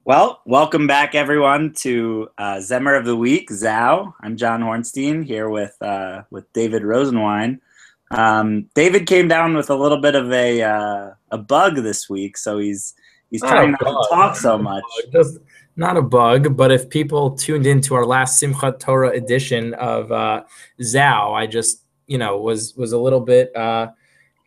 Well, welcome back everyone to Zemer of the Week, Zhao. I'm John Hornstein here with David Rosenwine. David came down with a little bit of a bug this week, so he's Not a trying not to bug. talk so much. Just not a bug, but if people tuned into our last Simchat Torah edition of Zhao, I just was a little bit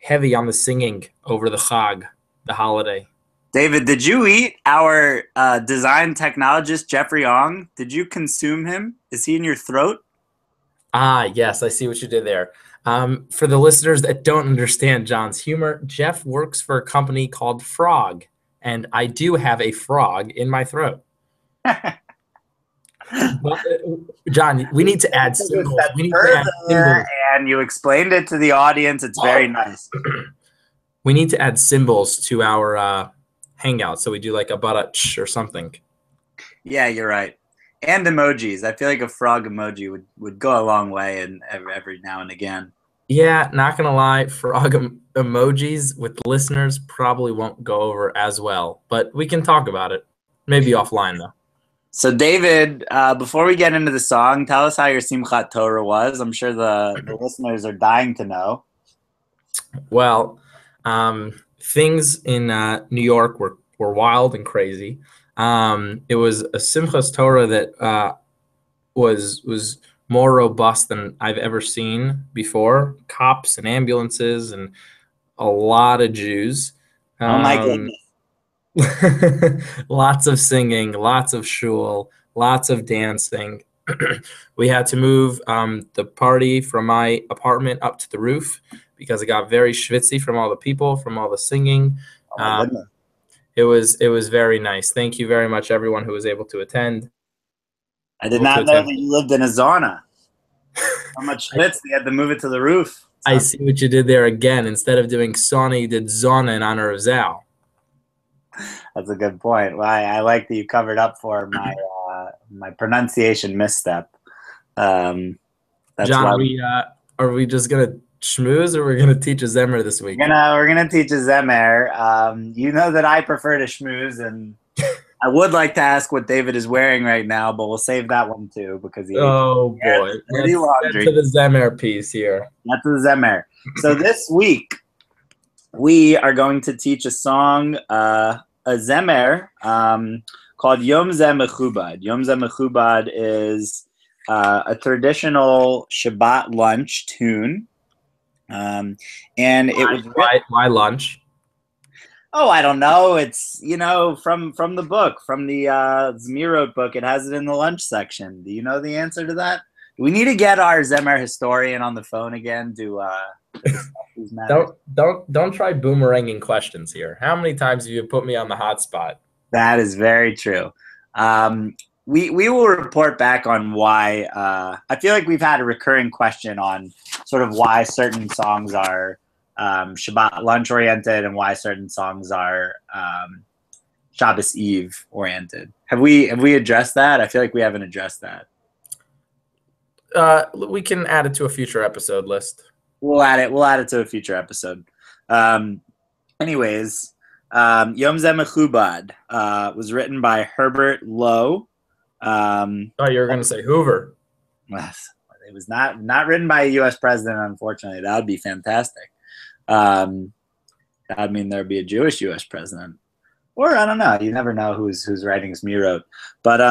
heavy on the singing over the Chag, the holiday. David, did you eat our design technologist Jeffrey Ong? Did you consume him? Is he in your throat? Ah, yes, I see what you did there. For the listeners that don't understand John's humor, Jeff works for a company called Frog, and I do have a frog in my throat. But, John, we need to add Took a symbols. step We need to add further, symbols. and you explained it to the audience. It's very nice. We need to add symbols to our hangout, so we do like a buttach or something. Yeah, you're right. And emojis. I feel like a frog emoji would go a long way, and every now and again. Yeah, not gonna lie, frog emojis with listeners probably won't go over as well, but we can talk about it. Maybe offline though. So, David, before we get into the song, tell us how your Simchat Torah was. I'm sure the listeners are dying to know. Well, things in New York were wild and crazy. It was a Simchas Torah that was more robust than I've ever seen before. Cops and ambulances and a lot of Jews. Oh my Um, goodness. lots of singing, lots of shul, lots of dancing. We had to move the party from my apartment up to the roof because it got very schwitzy from all the people, from all the singing. Oh my Um, goodness. it was very nice. Thank you very much, everyone who was able to attend. I did not know that you lived in a sauna. How much I, schwitz they had to move it to the roof. I Sounds, see what you did there again. Instead of doing sauna, you did zona in honor of Zhao. that's a good point. Well, I like that you covered up for my pronunciation misstep. Um, that's John, why are we just gonna schmooze or we're gonna teach a Zemer this week? we're gonna teach a Zemer. You know that I prefer to schmooze, and I would like to ask what David is wearing right now, but we'll save that one too because he Oh aired boy, the dirty let's get laundry. to the Zemer piece here. That's the Zemer. So this week we are going to teach a song, a Zemer, called Yom Zeh Mechubad. Yom Zeh Mechubad is a traditional Shabbat lunch tune. And it was written. Why lunch? Oh, I don't know. It's from the book, from the Zemerot book. It has it in the lunch section. Do you know the answer to that? We need to get our Zemer historian on the phone again to discuss these matters. Don't try boomeranging questions here. How many times have you put me on the hot spot? That is very true. We will report back on why. I feel like we've had a recurring question on sort of why certain songs are Shabbat lunch oriented and why certain songs are Shabbos Eve oriented. Have we addressed that? I feel like we haven't addressed that. We can add it to a future episode list. We'll add it. We'll add it to a future episode. Anyways, Yom Zeh Mechubad was written by Herbert Lowe. Oh, you were going to say Hoover. It was not written by a U.S. president, unfortunately. That would be fantastic. That would mean there'd be a Jewish U.S. president, or I don't know. You never know who's writing Zemerot. But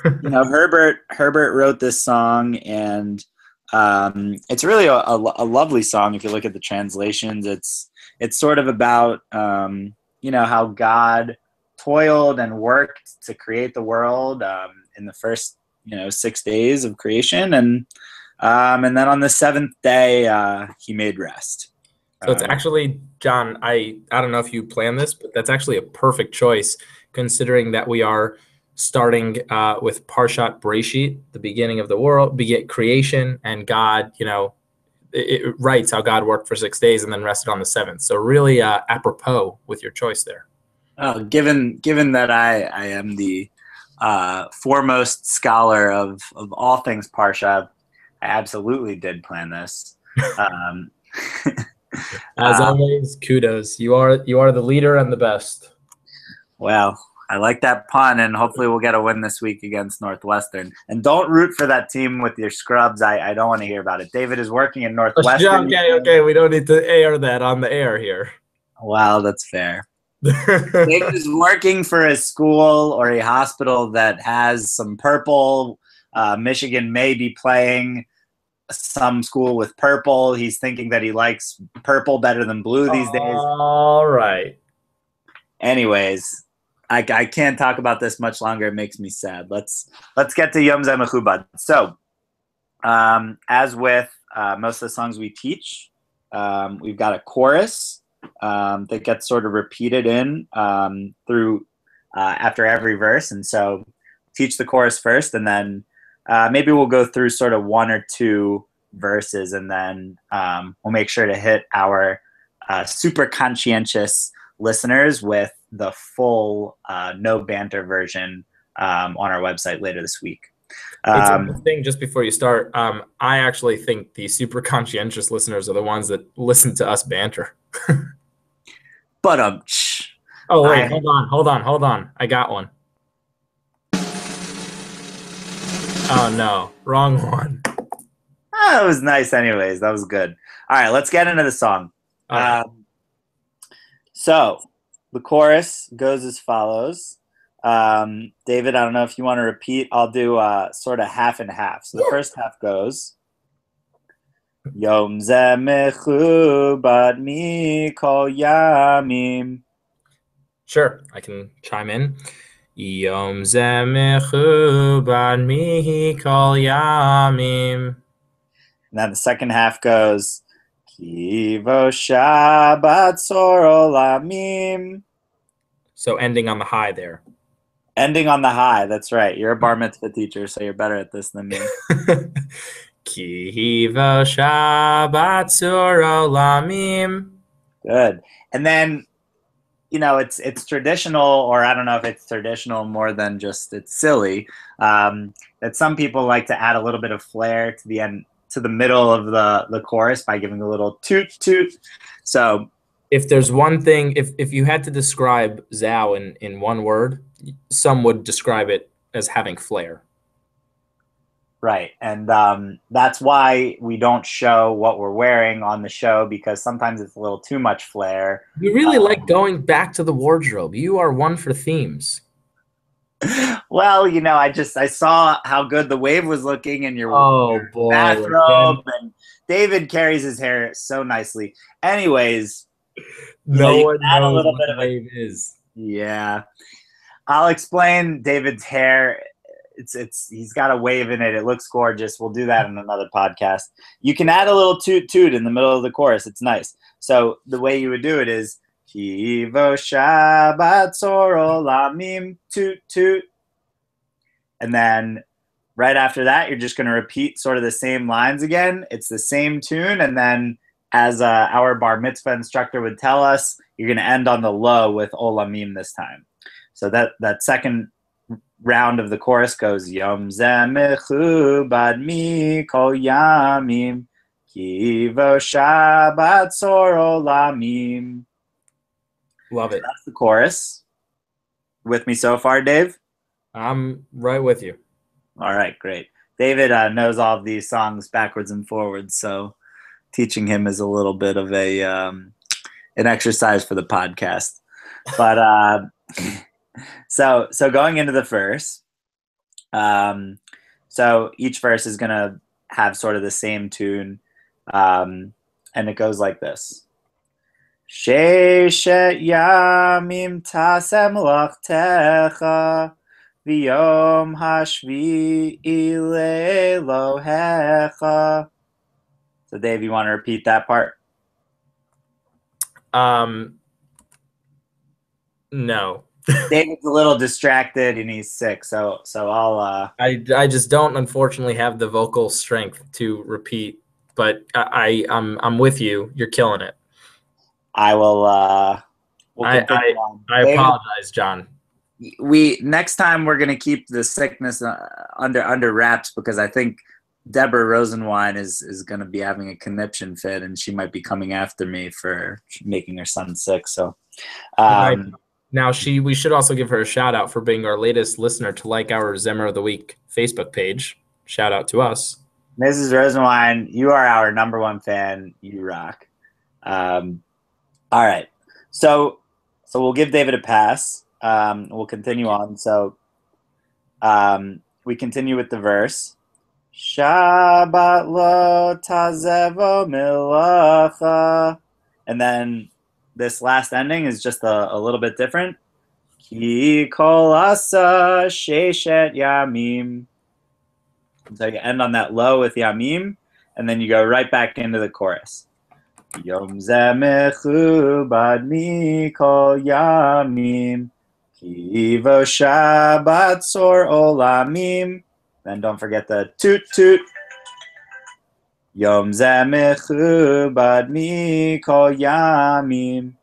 Herbert wrote this song, and it's really a lovely song. If you look at the translations, it's sort of about how God toiled and worked to create the world in the first 6 days of creation, and then on the seventh day he made rest. So it's actually, John, I don't know if you planned this, but that's actually a perfect choice considering that we are starting with Parshat Breshit, the beginning of the world, creation, and God, it writes how God worked for 6 days and then rested on the seventh. So really apropos with your choice there. Given that I am the foremost scholar of all things Parsha, I absolutely did plan this. As always, kudos. You are the leader and the best. Well, I like that pun, and hopefully we'll get a win this week against Northwestern. And don't root for that team with your scrubs. I don't want to hear about it. David is working in Northwestern. Okay, we don't need to air that on the air here. Wow, that's fair. David is working for a school or a hospital that has some purple. Michigan may be playing some school with purple. He's thinking that he likes purple better than blue these days. All right. Anyways, I can't talk about this much longer. It makes me sad. Let's get to Yom Zemer Chubad. So, as with most of the songs we teach, we've got a chorus that gets sort of repeated in through after every verse. And so teach the chorus first, and then maybe we'll go through sort of one or two verses, and then we'll make sure to hit our super conscientious listeners with the full no banter version on our website later this week. It's interesting, just before you start, I actually think the super conscientious listeners are the ones that listen to us banter. But oh wait, hold on. I got one. Oh no, wrong one. That was nice anyways. That was good. All right, let's get into the song. So the chorus goes as follows. David, I don't know if you want to repeat. I'll do sort of half and half. So the first half goes, Yom Zemer Chubad Mikol Yamim. Sure, I can chime in. Yom Zemer Chubad Mikol Yamim. And then the second half goes, Kivo Shabbat Tzor Olamim. So ending on the high there. Ending on the high, that's right. You're a bar mitzvah teacher, so you're better at this than me. Kivo Shabbat Tzor Olamim. Good. And then, you know, it's traditional, or I don't know if it's traditional more than just it's silly, that some people like to add a little bit of flair to the end, to the middle of the chorus by giving a little toot toot. So if there's one thing, if you had to describe Zao in one word, some would describe it as having flair. Right. And that's why we don't show what we're wearing on the show, because sometimes it's a little too much flair. You really like going back to the wardrobe. You are one for themes. Well, you know, I saw how good the wave was looking in your bathrobe, and David carries his hair so nicely. Anyways, no one knows what the wave is. Yeah, I'll explain David's hair. He's got a wave in it. It looks gorgeous. We'll do that in another podcast. You can add a little toot toot in the middle of the chorus. It's nice. So the way you would do it is Kivo Shabbat Tzor Olamim toot toot. And then right after that, you're just going to repeat sort of the same lines again. It's the same tune. And then as our bar mitzvah instructor would tell us, you're going to end on the low with Olamim this time. So that second round of the chorus goes Yom Zemer Chubad Mikol Yamim Kivo Shabbat Tzor Olamim. Love it. So that's the chorus. With me so far, Dave? I'm right with you. All right, great. David knows all of these songs backwards and forwards, so teaching him is a little bit of an exercise for the podcast. But so going into the verse, so each verse is going to have sort of the same tune, and it goes like this. Sheshet yamim tasem lachtecha v'yom hashvi'i le'elohecha. So Dave, you want to repeat that part? No. David's a little distracted and he's sick, so I'll. I just don't, unfortunately, have the vocal strength to repeat. But I'm with you. You're killing it. I will. We'll I apologize, John. Next time we're gonna keep the sickness under wraps, because I think Deborah Rosenwine is gonna be having a conniption fit, and she might be coming after me for making her son sick. So. Now, we should also give her a shout out for being our latest listener to like our Zemer of the Week Facebook page. Shout out to us. Mrs. Rosenwine, you are our number one fan. You rock. All right. So we'll give David a pass. We'll continue on. So we continue with the verse. Shabbat lo tazevo milacha. And then this last ending is just a little bit different. Ki kol asa sheshet yamim. So you end on that low with yamim, and then you go right back into the chorus. Yom zeh mechubad mikol yamim, ki vo shabbat sor olamim. Then don't forget the toot toot. Yom zeh mechubad mikol yamim,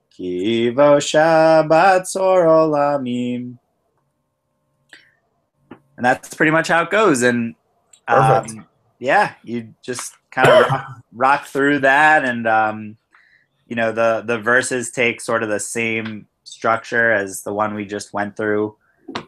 ki vo shabbat sor olamim. And that's pretty much how it goes. And yeah, you just kind of rock through that, and the verses take sort of the same structure as the one we just went through.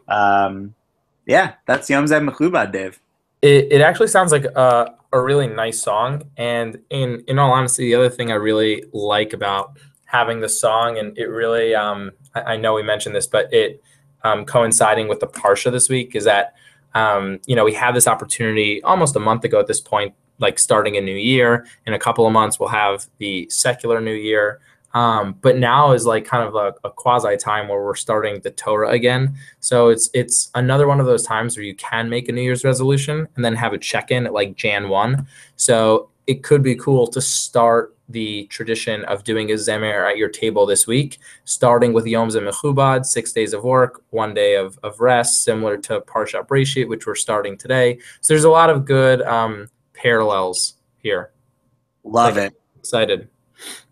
Yeah, that's Yom Zeh Mechubad, Dave. It actually sounds like a really nice song, and in all honesty, the other thing I really like about having the song, and it really I know we mentioned this, but it coinciding with the Parsha this week is that we had this opportunity almost a month ago at this point, like starting a new year. In a couple of months, we'll have the secular new year. But now is like kind of a quasi time where we're starting the Torah again. So it's another one of those times where you can make a New Year's resolution and then have a check-in at like Jan 1. So it could be cool to start the tradition of doing a Zemer at your table this week, starting with Yom Zeh Mechubad, 6 days of work, 1 day of rest, similar to Parshat Breshit, which we're starting today. So there's a lot of good parallels here. Love it. Excited.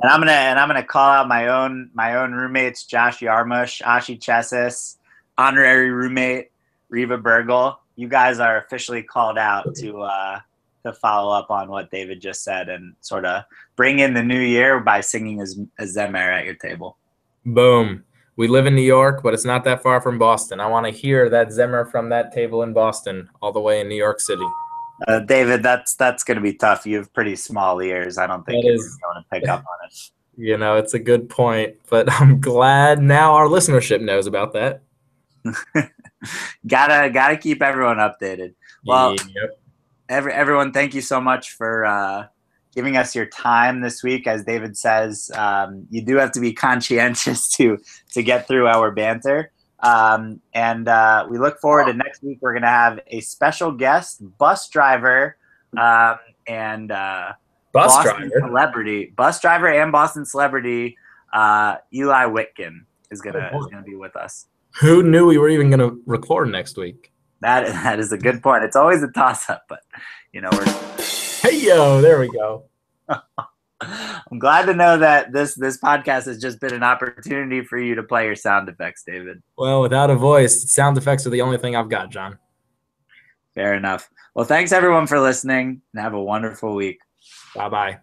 And I'm gonna call out my own roommates, Josh Yarmush, Ashi Chesis, honorary roommate Reva Burgle. You guys are officially called out to follow up on what David just said and sort of bring in the new year by singing a Zemer at your table. Boom. We live in New York, but it's not that far from Boston. I want to hear that Zemer from that table in Boston all the way in New York City. David, that's going to be tough. You have pretty small ears. I don't think you're going to pick up on it. It's a good point, but I'm glad now our listenership knows about that. Gotta keep everyone updated. Well, yep. Everyone, thank you so much for giving us your time this week. As David says, you do have to be conscientious to get through our banter. And we look forward to next week. We're going to have a special guest, bus driver and Boston celebrity Eli Whitkin is going to be with us. Who knew we were even going to record next week? That is a good point. It's always a toss-up, but we're. Hey yo, there we go. I'm glad to know that this podcast has just been an opportunity for you to play your sound effects, David. Well, without a voice, sound effects are the only thing I've got, John. Fair enough. Well, thanks everyone for listening, and have a wonderful week. Bye-bye.